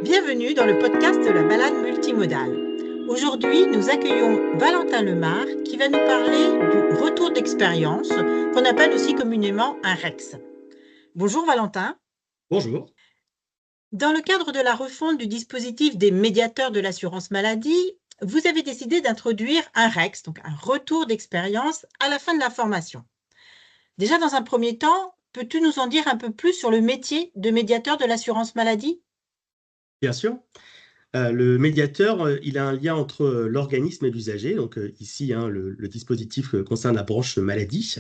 Bienvenue dans le podcast de la balade multimodale. Aujourd'hui, nous accueillons Valentin Lemar qui va nous parler du retour d'expérience, qu'on appelle aussi communément un REX. Bonjour Valentin. Bonjour. Dans le cadre de la refonte du dispositif des médiateurs de l'assurance maladie, vous avez décidé d'introduire un REX, donc un retour d'expérience, à la fin de la formation. Déjà, dans un premier temps, peux-tu nous en dire un peu plus sur le métier de médiateur de l'assurance maladie ? Bien sûr. Le médiateur, il a un lien entre l'organisme et l'usager. Donc ici, le dispositif concerne la branche maladie.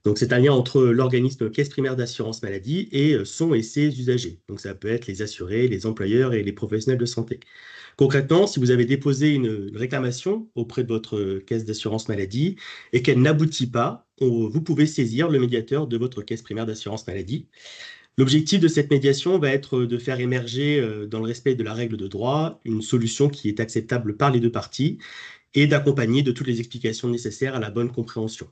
Donc c'est un lien entre l'organisme caisse primaire d'assurance maladie et son et ses usagers. Donc ça peut être les assurés, les employeurs et les professionnels de santé. Concrètement, si vous avez déposé une réclamation auprès de votre caisse d'assurance maladie et qu'elle n'aboutit pas, vous pouvez saisir le médiateur de votre caisse primaire d'assurance maladie. L'objectif de cette médiation va être de faire émerger, dans le respect de la règle de droit, une solution qui est acceptable par les deux parties et d'accompagner de toutes les explications nécessaires à la bonne compréhension.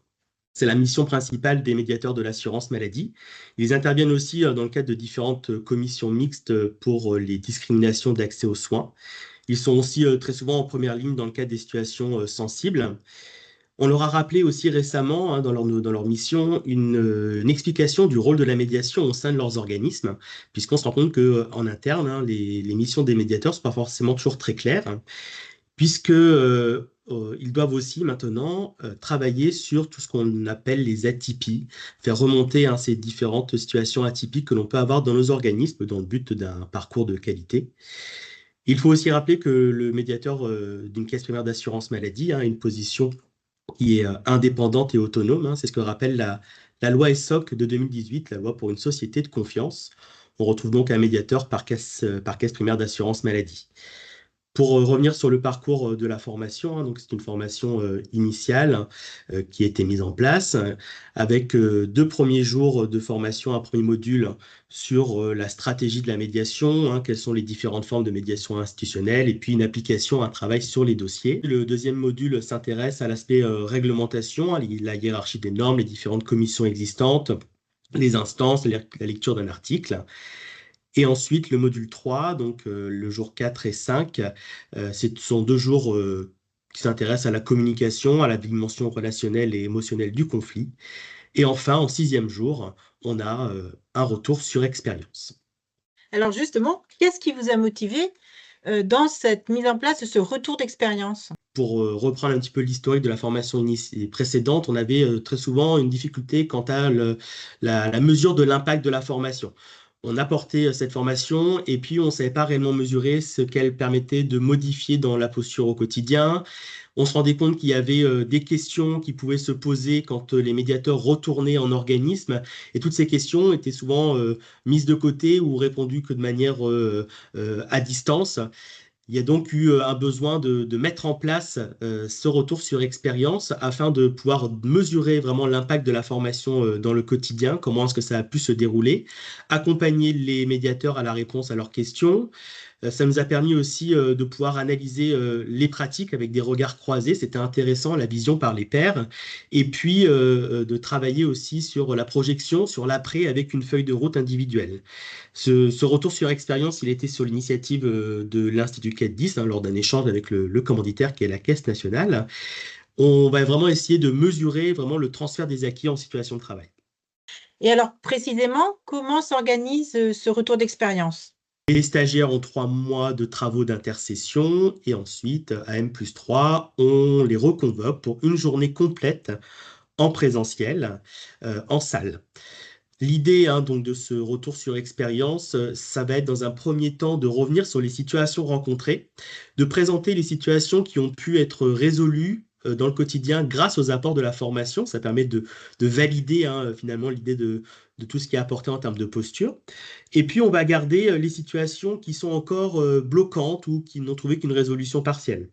C'est la mission principale des médiateurs de l'assurance maladie. Ils interviennent aussi dans le cadre de différentes commissions mixtes pour les discriminations d'accès aux soins. Ils sont aussi très souvent en première ligne dans le cadre des situations sensibles. On leur a rappelé aussi récemment, dans leur mission, une explication du rôle de la médiation au sein de leurs organismes, puisqu'on se rend compte qu'en interne, les missions des médiateurs ne sont pas forcément toujours très claires, puisque ils doivent aussi maintenant travailler sur tout ce qu'on appelle les atypies, faire remonter ces différentes situations atypiques que l'on peut avoir dans nos organismes dans le but d'un parcours de qualité. Il faut aussi rappeler que le médiateur d'une caisse primaire d'assurance maladie a une position qui est indépendante et autonome. C'est ce que rappelle la loi ESSOC de 2018, la loi pour une société de confiance. On retrouve donc un médiateur par caisse primaire d'assurance maladie. Pour revenir sur le parcours de la formation, donc c'est une formation initiale qui a été mise en place avec 2 premiers jours de formation, un premier module sur la stratégie de la médiation, quelles sont les différentes formes de médiation institutionnelle, et puis une application, un travail sur les dossiers. Le deuxième module s'intéresse à l'aspect réglementation, la hiérarchie des normes, les différentes commissions existantes, les instances, la lecture d'un article. Et ensuite, le module 3, donc le jour 4 et 5, ce sont 2 jours qui s'intéressent à la communication, à la dimension relationnelle et émotionnelle du conflit. Et enfin, en 6e jour, on a un retour sur expérience. Alors justement, qu'est-ce qui vous a motivé dans cette mise en place de ce retour d'expérience ? Pour reprendre un petit peu l'historique de la formation précédente, on avait très souvent une difficulté quant à la mesure de l'impact de la formation. On apportait cette formation et puis on ne savait pas réellement mesurer ce qu'elle permettait de modifier dans la posture au quotidien. On se rendait compte qu'il y avait des questions qui pouvaient se poser quand les médiateurs retournaient en organisme, et toutes ces questions étaient souvent mises de côté ou répondues que de manière à distance. Il y a donc eu un besoin de mettre en place ce retour sur expérience afin de pouvoir mesurer vraiment l'impact de la formation dans le quotidien, comment est-ce que ça a pu se dérouler, accompagner les médiateurs à la réponse à leurs questions. Ça nous a permis aussi de pouvoir analyser les pratiques avec des regards croisés. C'était intéressant, la vision par les pairs. Et puis de travailler aussi sur la projection, sur l'après avec une feuille de route individuelle. Ce retour sur expérience, il était sur l'initiative de l'Institut CAT 10 lors d'un échange avec le commanditaire qui est la Caisse nationale. On va vraiment essayer de mesurer vraiment le transfert des acquis en situation de travail. Et alors précisément, comment s'organise ce retour d'expérience ? Les stagiaires ont 3 mois de travaux d'intercession et ensuite, à M+3, on les reconvoque pour une journée complète en présentiel, en salle. L'idée donc de ce retour sur expérience, ça va être dans un premier temps de revenir sur les situations rencontrées, de présenter les situations qui ont pu être résolues dans le quotidien grâce aux apports de la formation. Ça permet de valider finalement l'idée de tout ce qui est apporté en termes de posture. Et puis on va garder les situations qui sont encore bloquantes ou qui n'ont trouvé qu'une résolution partielle.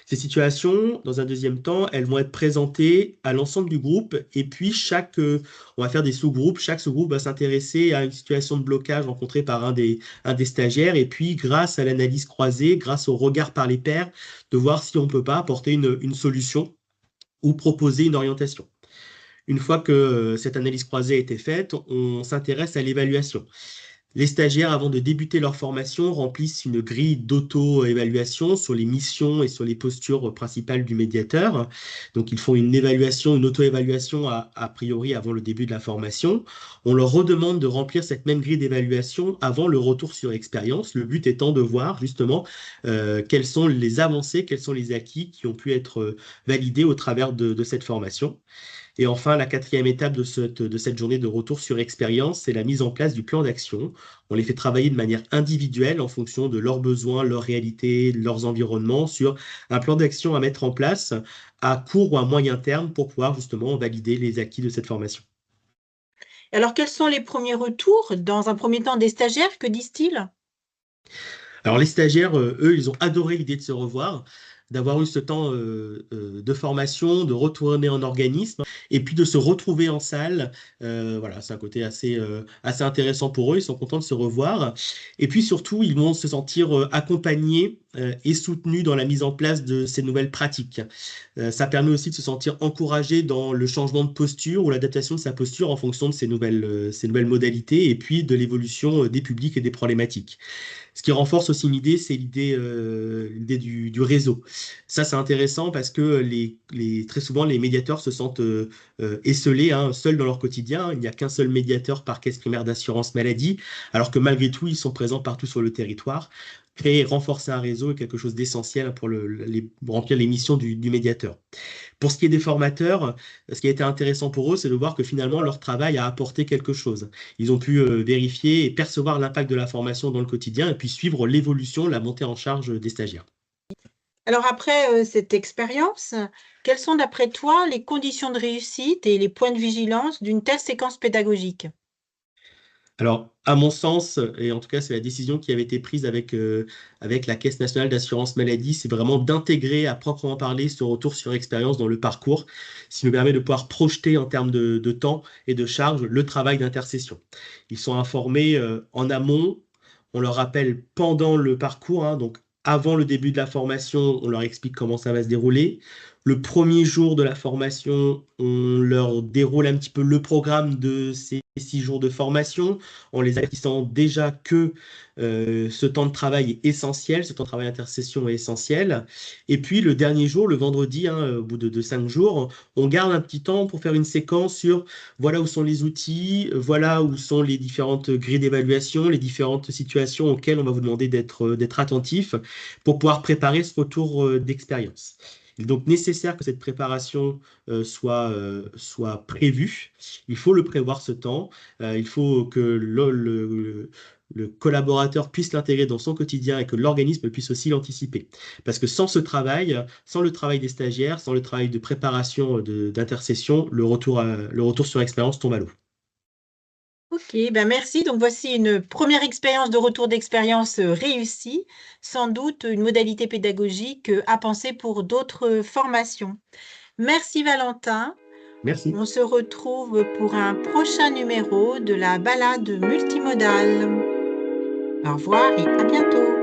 Ces situations, dans un deuxième temps, elles vont être présentées à l'ensemble du groupe et puis on va faire des sous-groupes. Chaque sous-groupe va s'intéresser à une situation de blocage rencontrée par un des stagiaires et puis grâce à l'analyse croisée, grâce au regard par les pairs, de voir si on ne peut pas apporter une solution ou proposer une orientation. Une fois que cette analyse croisée a été faite, on s'intéresse à l'évaluation. Les stagiaires, avant de débuter leur formation, remplissent une grille d'auto-évaluation sur les missions et sur les postures principales du médiateur. Donc, ils font une évaluation, une auto-évaluation a priori avant le début de la formation. On leur redemande de remplir cette même grille d'évaluation avant le retour sur expérience. Le but étant de voir justement quelles sont les avancées, quels sont les acquis qui ont pu être validés au travers de cette formation. Et enfin, la quatrième étape de cette journée de retour sur expérience, c'est la mise en place du plan d'action. On les fait travailler de manière individuelle en fonction de leurs besoins, leurs réalités, leurs environnements, sur un plan d'action à mettre en place à court ou à moyen terme pour pouvoir justement valider les acquis de cette formation. Alors, quels sont les premiers retours? Dans un premier temps, des stagiaires, que disent-ils? Alors les stagiaires, eux, ils ont adoré l'idée de se revoir, d'avoir eu ce temps de formation, de retourner en organisme, et puis de se retrouver en salle. Voilà, c'est un côté assez intéressant pour eux, ils sont contents de se revoir. Et puis surtout, ils vont se sentir accompagnés et soutenus dans la mise en place de ces nouvelles pratiques. Ça permet aussi de se sentir encouragé dans le changement de posture ou l'adaptation de sa posture en fonction de ces nouvelles modalités et puis de l'évolution des publics et des problématiques. Ce qui renforce aussi une idée, c'est l'idée du réseau. Ça, c'est intéressant parce que très souvent, les médiateurs se sentent esselés, hein, seuls dans leur quotidien. Il n'y a qu'un seul médiateur par caisse primaire d'assurance maladie, alors que malgré tout, ils sont présents partout sur le territoire. Créer, renforcer un réseau est quelque chose d'essentiel pour remplir les missions du médiateur. Pour ce qui est des formateurs, ce qui a été intéressant pour eux, c'est de voir que finalement, leur travail a apporté quelque chose. Ils ont pu vérifier et percevoir l'impact de la formation dans le quotidien et puis suivre l'évolution, la montée en charge des stagiaires. Alors après cette expérience, quelles sont d'après toi les conditions de réussite et les points de vigilance d'une telle séquence pédagogique? Alors, à mon sens, et en tout cas, c'est la décision qui avait été prise avec la Caisse nationale d'assurance maladie, c'est vraiment d'intégrer à proprement parler ce retour sur expérience dans le parcours, ce qui nous permet de pouvoir projeter en termes de temps et de charge le travail d'intercession. Ils sont informés en amont, on leur rappelle pendant le parcours, hein, donc avant le début de la formation, on leur explique comment ça va se dérouler. Le premier jour de la formation, on leur déroule un petit peu le programme de ces 6 jours de formation, en les avertissant déjà que ce temps de travail est essentiel, ce temps de travail intercession est essentiel. Et puis le dernier jour, le vendredi, hein, au bout de 5 jours, on garde un petit temps pour faire une séquence sur voilà où sont les outils, voilà où sont les différentes grilles d'évaluation, les différentes situations auxquelles on va vous demander d'être attentif pour pouvoir préparer ce retour d'expérience. Il est donc nécessaire que cette préparation soit prévue. Il faut le prévoir ce temps. Il faut que le collaborateur puisse l'intégrer dans son quotidien et que l'organisme puisse aussi l'anticiper. Parce que sans ce travail, sans le travail des stagiaires, sans le travail de préparation d'intercession, le retour sur expérience tombe à l'eau. Ok, ben merci. Donc voici une première expérience de retour d'expérience réussie, sans doute une modalité pédagogique à penser pour d'autres formations. Merci Valentin. Merci. On se retrouve pour un prochain numéro de la balade multimodale. Au revoir et à bientôt.